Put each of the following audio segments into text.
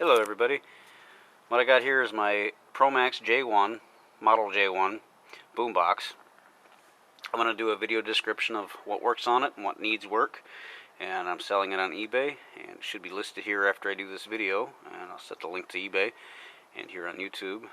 Hello everybody. What I got here is my Promax J1, model J1 boombox. I'm going to do a video description of what works on it and what needs work. And I'm selling it on eBay, and it should be listed here after I do this video. And I'll set the link to eBay and here on YouTube.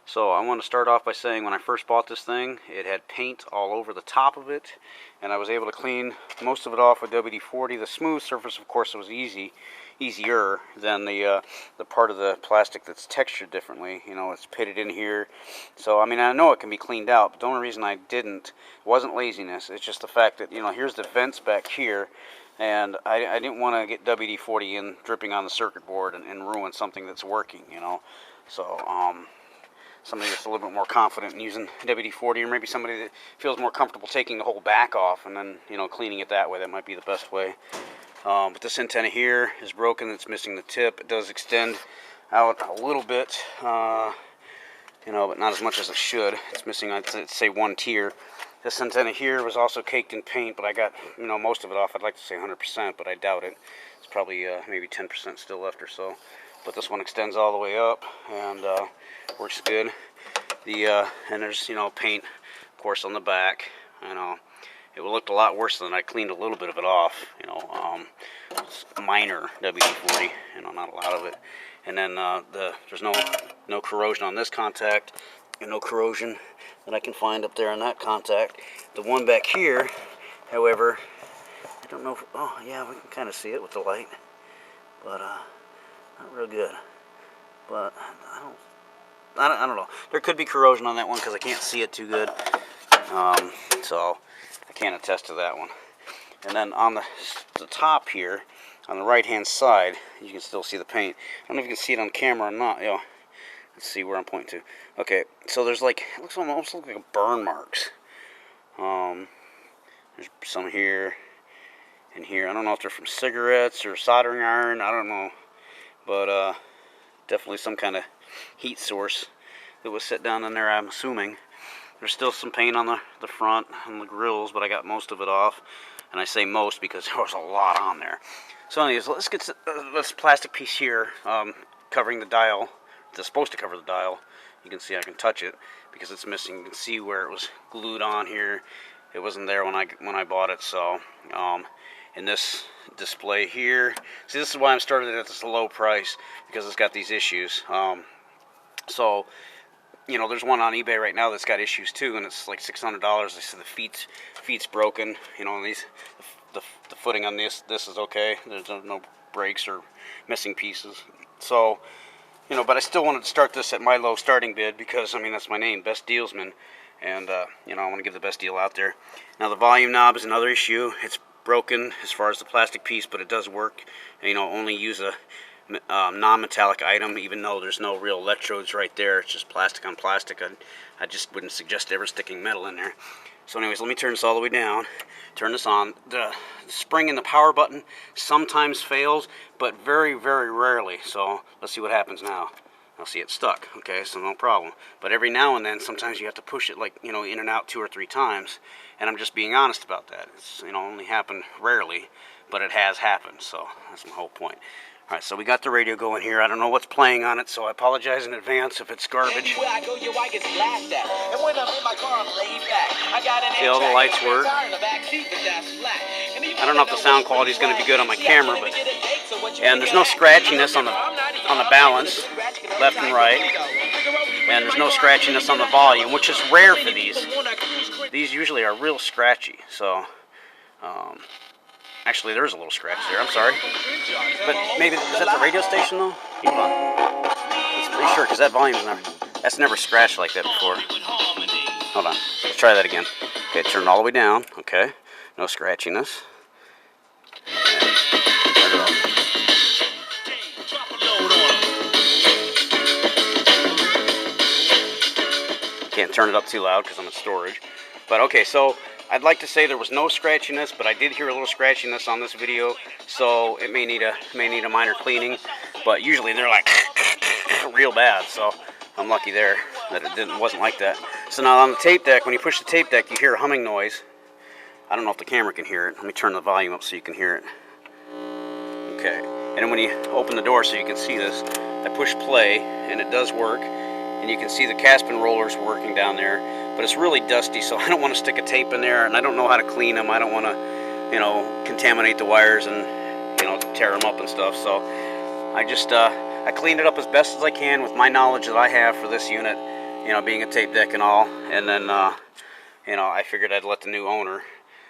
So I want to start off by saying when I first bought this thing, it had paint all over the top of it, and I was able to clean most of it off with WD-40. The smooth surface, of course, was easier than the part of the plastic that's textured differently. You know, it's pitted in here. So I mean, I know it can be cleaned out, but the only reason I didn't wasn't laziness. It's just the fact that, you know, here's the vents back here, and I didn't want to get WD-40 in dripping on the circuit board and ruin something that's working. You know, so somebody that's a little bit more confident in using WD-40, or maybe somebody that feels more comfortable taking the whole back off and then, you know, cleaning it that way, that might be the best way. But this antenna here is broken. It's missing the tip. It does extend out a little bit, you know, but not as much as it should. It's missing, I'd say, one tier. This antenna here was also caked in paint, but I got, you know, most of it off. I'd like to say 100%, but I doubt it. It's probably maybe 10% still left or so. But this one extends all the way up and works good. And there's, you know, paint, of course, on the back. You know, it looked a lot worse than I cleaned a little bit of it off. You know, it's minor WD-40. You know, not a lot of it. And then there's no corrosion on this contact, and no corrosion that I can find up there on that contact. The one back here, however, I don't know if, oh yeah, we can kind of see it with the light, but not real good. But I don't know. There could be corrosion on that one because I can't see it too good. So I can't attest to that one. And then on the top here, on the right-hand side, you can still see the paint. I don't know if you can see it on camera or not. You know, let's see where I'm pointing to. Okay, so there's like, it looks almost like burn marks. There's some here and here. I don't know if they're from cigarettes or soldering iron. I don't know. But definitely some kind of heat source that was set down in there, I'm assuming. There's still some paint on the front and the grills, but I got most of it off. And I say most because there was a lot on there. So anyways, let's get this plastic piece here covering the dial. It's supposed to cover the dial. You can see I can touch it because it's missing. You can see where it was glued on here. It wasn't there when I bought it. So in this display here, see, this is why I'm started at this low price, because it's got these issues. So, you know, there's one on eBay right now that's got issues too, and it's like $600. They said the feet's broken. You know, and the footing on this is okay. There's no breaks or missing pieces. So, you know, but I still wanted to start this at my low starting bid because, I mean, that's my name, Best Dealsman, and you know, I want to give the best deal out there. Now the volume knob is another issue. It's broken as far as the plastic piece, but it does work. And, you know, only use a non-metallic item, even though there's no real electrodes right there. It's just plastic on plastic. I just wouldn't suggest ever sticking metal in there. So anyways, let me turn this all the way down, turn this on. The spring in the power button sometimes fails, but very, very rarely. So let's see what happens now. I'll see it stuck, okay, so no problem. But every now and then, sometimes you have to push it, like, you know, in and out 2 or 3 times. And I'm just being honest about that. It's, you know, only happened rarely, but it has happened. So that's my whole point. All right, so we got the radio going here. I don't know what's playing on it, so I apologize in advance if it's garbage. See, all the lights work. I don't know if the sound quality is going to be good on my camera, but and there's no scratchiness on the balance, left and right, and there's no scratchiness on the volume, which is rare for these. These usually are real scratchy, so. Actually, there's a little scratch there. I'm sorry. But maybe, is that the radio station, though? Hold on. Let's be sure, because that volume's that's never scratched like that before. Hold on. Let's try that again. Okay, turn it all the way down. Okay. No scratchiness. Can't turn it up too loud because I'm in storage. But okay, so I'd like to say there was no scratchiness, but I did hear a little scratchiness on this video, so it may need a minor cleaning. But usually they're like real bad, so I'm lucky there that it wasn't like that. So now on the tape deck, when you push the tape deck, you hear a humming noise. I don't know if the camera can hear it. Let me turn the volume up so you can hear it. Okay, And then when you open the door so you can see this, I push play and it does work. And you can see the Caspin rollers working down there. But it's really dusty, so I don't want to stick a tape in there, and I don't know how to clean them. I don't want to, you know, contaminate the wires and, you know, tear them up and stuff. So I just, I cleaned it up as best as I can with my knowledge that I have for this unit, you know, being a tape deck and all. And then, you know, I figured I'd let the new owner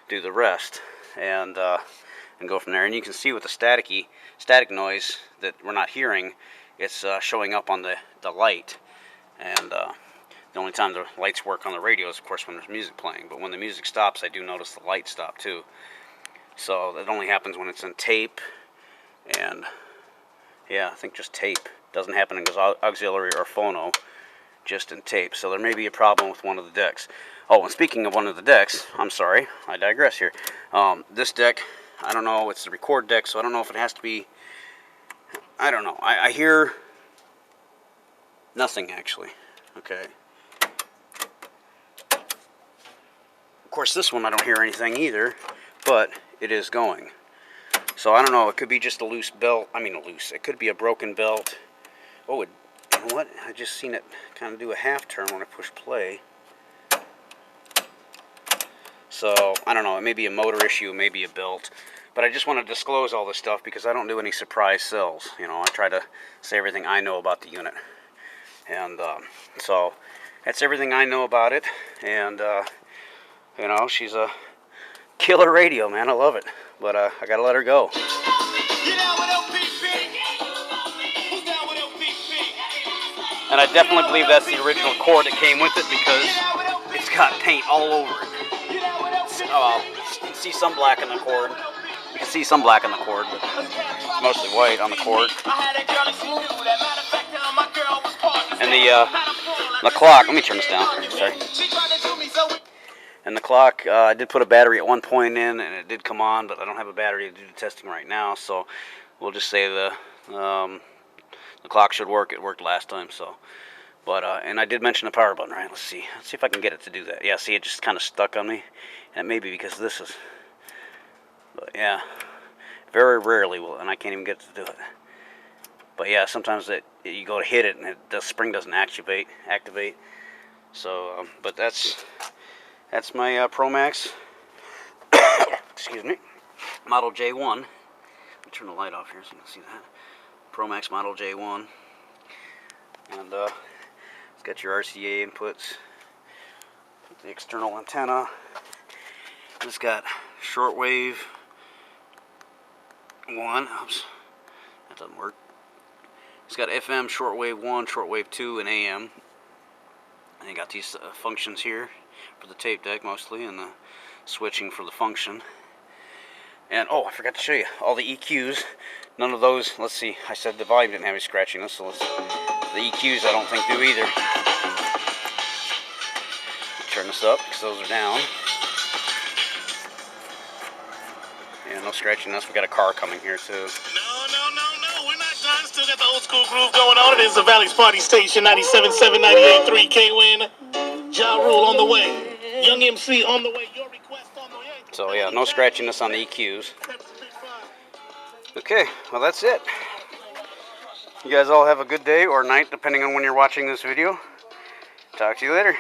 do the rest and go from there. And you can see with the static noise that we're not hearing, it's showing up on the light. And the only time the lights work on the radio is, of course, when there's music playing. But when the music stops, I do notice the light stop too. So that only happens when it's in tape. And yeah, I think just tape. Doesn't happen in auxiliary or phono, just in tape. So there may be a problem with one of the decks. Oh, and speaking of one of the decks, I'm sorry, I digress here. This deck, I don't know, it's the record deck, so I don't know if it has to be, I don't know. I hear nothing, actually. Okay. Of course, this one I don't hear anything either, but it is going. So I don't know, it could be just a loose belt. I mean, it could be a broken belt. Oh, you know what? I just seen it kind of do a half turn when I push play. So, I don't know, it may be a motor issue, it may be a belt. But I just want to disclose all this stuff because I don't do any surprise sells. You know, I try to say everything I know about the unit. And so, that's everything I know about it. And, you know, she's a killer radio, man. I love it. But I gotta let her go. And I definitely believe that's the original cord that came with it because it's got paint all over it. Oh, you can see some black in the cord. You can see some black in the cord, but it's mostly white on the cord. And the clock, let me turn this down. Sorry. And the clock, I did put a battery at one point in, and it did come on, but I don't have a battery to do the testing right now, so we'll just say the clock should work. It worked last time, so. But, and I did mention the power button, right? Let's see if I can get it to do that. Yeah, see, it just kind of stuck on me, and it may be because this is, but yeah, very rarely will, and I can't even get it to do it. But yeah, sometimes you go to hit it, and the spring doesn't activate. So, but that's my Promax, excuse me, model J1. Let me turn the light off here so you can see that. Promax model J1. And it's got your RCA inputs, the external antenna. It's got shortwave 1. Oops, that doesn't work. It's got FM, shortwave 1, shortwave 2, and AM. And you got these functions here for the tape deck mostly, and the switching for the function. And oh, I forgot to show you all the EQs. None of those. Let's see. I said the volume didn't have any scratchiness, so the EQs I don't think do either. Turn this up because those are down. Yeah, no scratchiness. We got a car coming here too. No, we're not done. Still got the old school groove going on. It is the Valley's Party Station, 97.7, 98.3 K-Win. Ja Rule on the way. Young MC on the way. Your request on the way. So yeah, no scratchiness on the EQs. Okay, well that's it. You guys all have a good day or night, depending on when you're watching this video. Talk to you later.